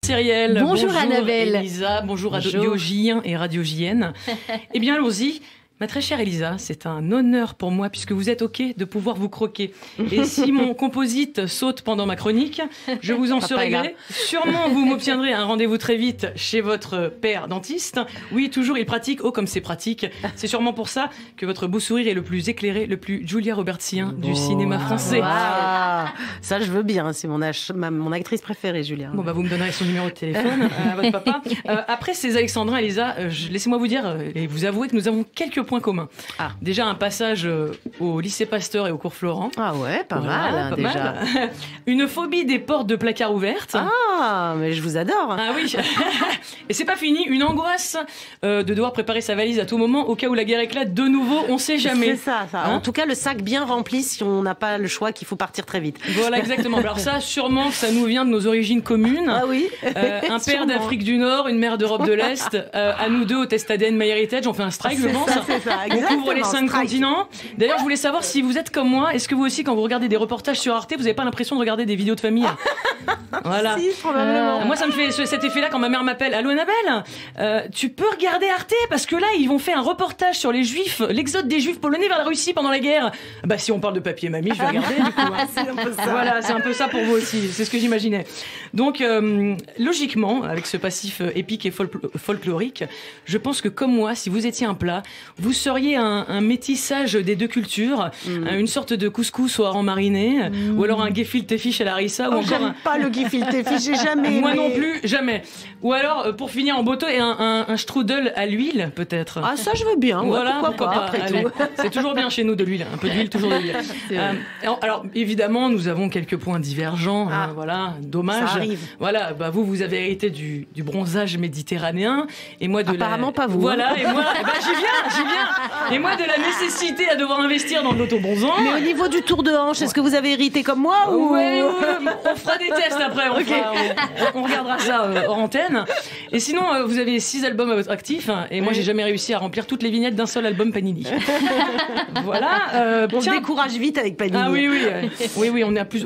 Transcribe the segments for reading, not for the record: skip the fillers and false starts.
Cyrielle. Bonjour Annabelle. Elisa, bonjour radiogiens et radiogiennes. Eh bien, allons-y. Ma très chère Elisa, c'est un honneur pour moi puisque vous êtes OK de pouvoir vous croquer. Et si mon composite saute pendant ma chronique, je vous en serai gré. Sûrement, vous m'obtiendrez un rendez-vous très vite chez votre père dentiste. Oui, toujours, il pratique. Oh, comme c'est pratique. C'est sûrement pour ça que votre beau sourire est le plus éclairé, le plus Julia Robertsien du cinéma français. Wow. Ça, je veux bien. C'est mon actrice préférée, Julia. Bon, bah, vous me donnerez son numéro de téléphone à votre papa. Après ces alexandrins, Elisa, laissez-moi vous dire et vous avouer que nous avons quelques points communs. Ah. Déjà, un passage au lycée Pasteur et au cours Florent. Ah ouais, pas mal, déjà. Mal. Une phobie des portes de placard ouvertes. Ah, mais je vous adore. Ah oui. Et c'est pas fini, une angoisse de devoir préparer sa valise à tout moment au cas où la guerre éclate de nouveau, on sait jamais. C'est ça. Hein, en tout cas, le sac bien rempli si on n'a pas le choix qu'il faut partir très vite. Voilà, exactement. Alors ça, sûrement, ça nous vient de nos origines communes. Ah oui. Un père d'Afrique du Nord, une mère d'Europe de l'Est. À nous deux, au test ADN MyHeritage, on fait un strike, je pense. On couvre les 5 continents. D'ailleurs, je voulais savoir si vous êtes comme moi. Est-ce que vous aussi, quand vous regardez des reportages sur Arte, vous n'avez pas l'impression de regarder des vidéos de famille? Voilà. Si, probablement. Moi, ça me fait cet effet-là quand ma mère m'appelle. Allô, Annabelle, tu peux regarder Arte parce que là, ils vont faire un reportage sur les Juifs, l'exode des Juifs polonais vers la Russie pendant la guerre. Bah, si on parle de papier mamie, je vais regarder du coup. C'est un peu ça. Voilà, c'est un peu ça pour vous aussi. C'est ce que j'imaginais. Donc, logiquement, avec ce passif épique et folklorique, je pense que comme moi, si vous étiez un plat, vous seriez un métissage des deux cultures, une sorte de couscous au hareng mariné, ou alors un gefilte fish à la harissa, ou encore j'aime pas le gefilte fish, j'ai jamais. Moi non plus, jamais. Ou alors, pour finir en bateau, et un strudel à l'huile, peut-être. Ah, ça, je veux bien. Voilà, pourquoi pas, après allez. tout. C'est toujours bien chez nous de l'huile, un peu d'huile, toujours de l'huile. Alors, évidemment, nous avons quelques points divergents. Voilà, dommage. Ça arrive. Voilà, bah vous avez hérité du bronzage méditerranéen, et moi de apparemment pas vous. Voilà, et moi, j'y viens. Et moi de la nécessité à devoir investir dans de l'autobronzant. Mais au niveau du tour de hanche, est-ce que vous avez hérité comme moi ou... Ouais, on fera des tests après. On regardera ça hors antenne. Et sinon, vous avez 6 albums à votre actif, et moi j'ai jamais réussi à remplir toutes les vignettes d'un seul album Panini. Voilà. On se décourage vite avec Panini. Ah oui,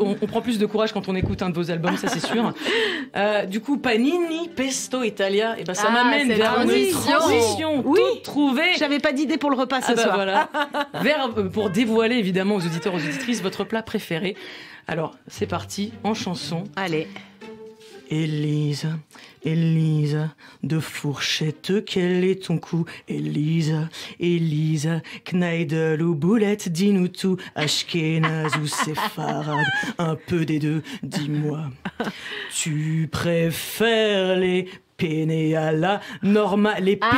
on prend plus de courage quand on écoute un de vos albums, ça c'est sûr. Du coup, Panini, Pesto, Italia, et ben ça m'amène vers une transition toute trouvée. J'avais pas d'idée pour le repas ce soir. Voilà. Pour dévoiler évidemment aux auditeurs, aux auditrices votre plat préféré. Alors, c'est parti, en chanson. Allez. Élise, Élise, de fourchette, quel est ton coup? Élise, Élise, Kneidel ou boulette, dis-nous tout. Ashkenaz ou séfarade, un peu des deux, dis-moi. Tu préfères les penne à la norma, les penne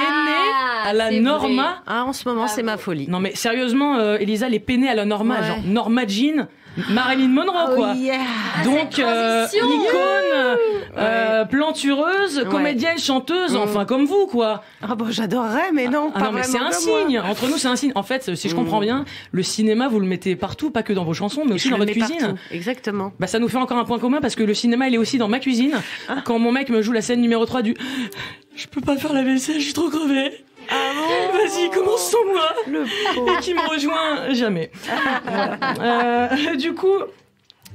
à la norma. Ah, en ce moment, c'est ma folie. Non mais sérieusement, Elisa, les penne à la norma, genre Norma Jean, Marilyn Monroe, quoi. Yeah. Donc, icône, plantureuse, comédienne, chanteuse, enfin comme vous, quoi. Ah bon, j'adorerais, mais non, pas non, mais c'est un signe. Entre nous, c'est un signe. En fait, si je comprends bien, le cinéma, vous le mettez partout, pas que dans vos chansons, mais aussi dans votre cuisine. Partout. Exactement. Bah, ça nous fait encore un point commun parce que le cinéma, il est aussi dans ma cuisine. Quand mon mec me joue la scène numéro 3 du je peux pas faire la vaisselle, je suis trop crevée. Ah bon, vas-y, commence sans moi. Le pauvre. Et qui me rejoint jamais. Voilà. Du coup,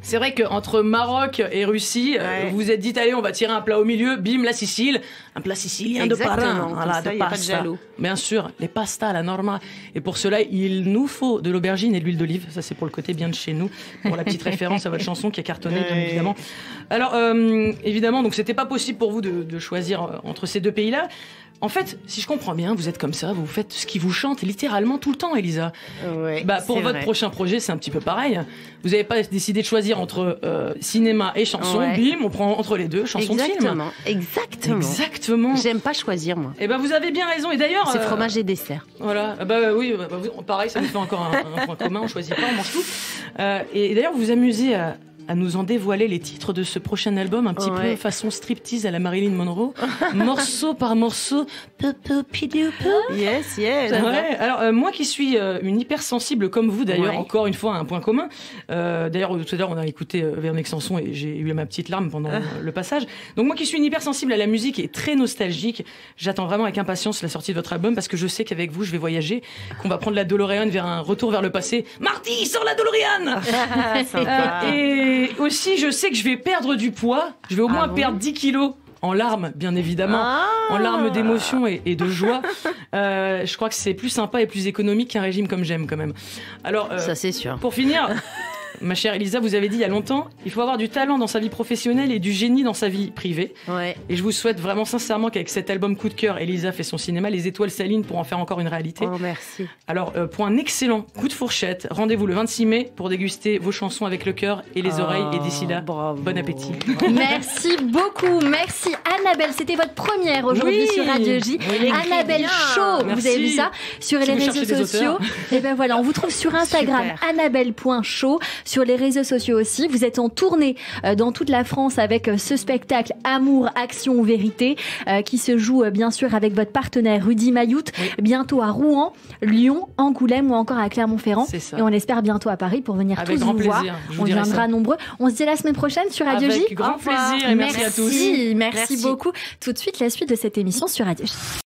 c'est vrai qu'entre Maroc et Russie, vous vous êtes dit, allez, on va tirer un plat au milieu, bim, la Sicile, un plat sicilien de parrain. Voilà, de pasta. Bien sûr, les pastas, la norma. Et pour cela, il nous faut de l'aubergine et de l'huile d'olive. Ça, c'est pour le côté bien de chez nous. Pour la petite référence à votre chanson qui a cartonné, bien évidemment. Alors, évidemment, donc c'était pas possible pour vous de choisir entre ces deux pays-là. En fait, si je comprends bien, vous êtes comme ça, vous faites ce qui vous chante littéralement tout le temps, Elisa. Ouais, pour votre prochain projet, c'est un petit peu pareil. Vous n'avez pas décidé de choisir entre cinéma et chanson, bim, on prend entre les deux, chanson de film. Exactement. J'aime pas choisir, moi. Et ben vous avez bien raison. Et d'ailleurs, c'est fromage et dessert. Voilà. Oui, pareil, ça nous fait encore un point commun. On choisit pas, on mange tout. Et d'ailleurs, vous vous amusez à nous en dévoiler les titres de ce prochain album, un petit peu façon striptease à la Marilyn Monroe, morceau par morceau. Yes. Ouais. Alors moi qui suis une hypersensible comme vous d'ailleurs, encore une fois un point commun. D'ailleurs tout à l'heure on a écouté Véronique Sanson et j'ai eu ma petite larme pendant le passage. Donc moi qui suis une hypersensible à la musique et très nostalgique, j'attends vraiment avec impatience la sortie de votre album parce que je sais qu'avec vous je vais voyager, qu'on va prendre la DeLorean vers un retour vers le passé. Marty, sors la DeLorean. Et aussi je sais que je vais perdre du poids, je vais au moins perdre 10 kilos en larmes, bien évidemment, en larmes d'émotion et de joie. Je crois que c'est plus sympa et plus économique qu'un régime comme j'aime quand même. Alors, ça c'est sûr. Pour finir... Ma chère Elisa, vous avez dit il y a longtemps, il faut avoir du talent dans sa vie professionnelle et du génie dans sa vie privée. Ouais. Et je vous souhaite vraiment sincèrement qu'avec cet album coup de cœur, Elisa fait son cinéma, les étoiles s'alignent pour en faire encore une réalité. Oh, merci. Alors, pour un excellent coup de fourchette, rendez-vous le 26 mai pour déguster vos chansons avec le cœur et les oreilles. Et d'ici là, bon appétit. Merci beaucoup. Merci Annabelle. C'était votre première aujourd'hui sur Radio J. Oui, Annabelle Show. Merci. Vous avez vu ça sur les réseaux sociaux. Et ben voilà, on vous trouve sur Instagram annabelle.show. Sur les réseaux sociaux aussi. Vous êtes en tournée dans toute la France avec ce spectacle Amour, Action, Vérité qui se joue bien sûr avec votre partenaire Rudy Mayout. Bientôt à Rouen, Lyon, Angoulême ou encore à Clermont-Ferrand. Et on espère bientôt à Paris pour venir tous vous voir. On viendra nombreux. On se dit la semaine prochaine sur Radio J. Avec grand plaisir et merci à tous. Merci beaucoup. Tout de suite, la suite de cette émission sur Radio J.